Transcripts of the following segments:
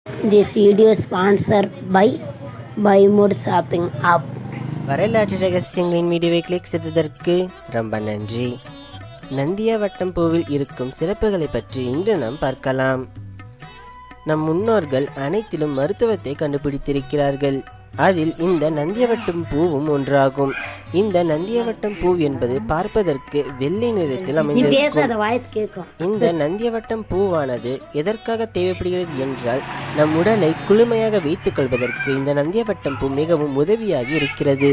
This video is sponsored by Buy Shopping App. வரலாற்று ரகசியங்களின் வீடியோவை click செய்ததற்கு ரொம்ப நன்றி. நந்தியாவட்டம் பூவில் இருக்கும் சிறப்புகளை பற்றி இன்று நாம் பார்க்கலாம். நம் முன்னோர்கள் அனைத்திலும் மருத்துவத்தை கண்டுபிடித்திருக்கிறார்கள். அதில் இந்த நந்தியாவட்டம் பூவும் ஒன்றாகும். இந்த நந்தியாவட்டம் பூ என்பது பார்ப்பதற்கு வெள்ளை நிறத்தில் அமைந்திருக்கும். இந்த நந்தியாவட்டம் பூவானது எதற்காக தேவைப்படுகிறது என்றால், நம் உடலை குளுமையாக வைத்துக் கொள்வதற்கு இந்த நந்தியாவட்டம் பூ மிகவும் உதவியாக இருக்கிறது.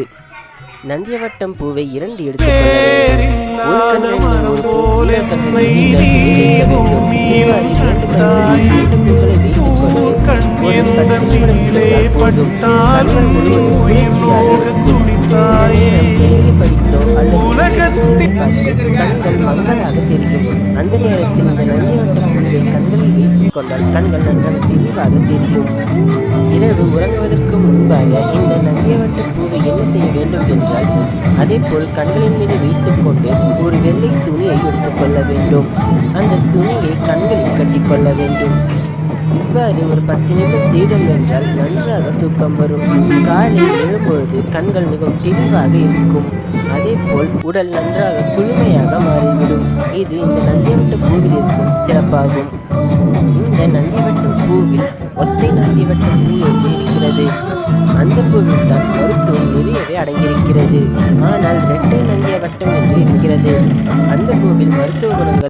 நந்தியாவட்டம் பூவை 2 எடுத்துக்கொள்ள அந்த நேரத்தில் இந்த நந்தியாவட்டம் பூவை கண்களில் வைத்துக் கொண்டால் கண்கள் நன்றாக தெளிவாக தெரியும். இரவு உறங்குவதற்கு முன்பாக இந்த நந்தியாவட்டம் பூவை என்ன செய்ய வேண்டும் என்றால், அதே போல் கண்களின் மீது வைத்துக் கொண்டு ஒரு வெள்ளை துணியை எடுத்துக்கொள்ள வேண்டும். அந்த துணியை கண்களில் கட்டிக்கொள்ள வேண்டும். இவ்வாறு ஒரு 10 நிமிடம் செய்தோம் என்றால் நன்றாக தூக்கம் வரும். காலை எழும்பொழுது கண்கள் மிகவும் தெளிவாக இருக்கும். அதே போல் உடல் நன்றாக குளுமையாக மாறிவிடும். இது இந்த நந்தியாவட்டம் பூவில் இருக்கும் சிறப்பாகும். இந்த நந்தியாவட்டம் பூவில் ஒற்றை நந்தியாவட்டம் பூ என்று இருக்கிறது. அந்த பூவில் தான் மருத்துவம் நிறையவே அடங்கியிருக்கிறது. ஆனால்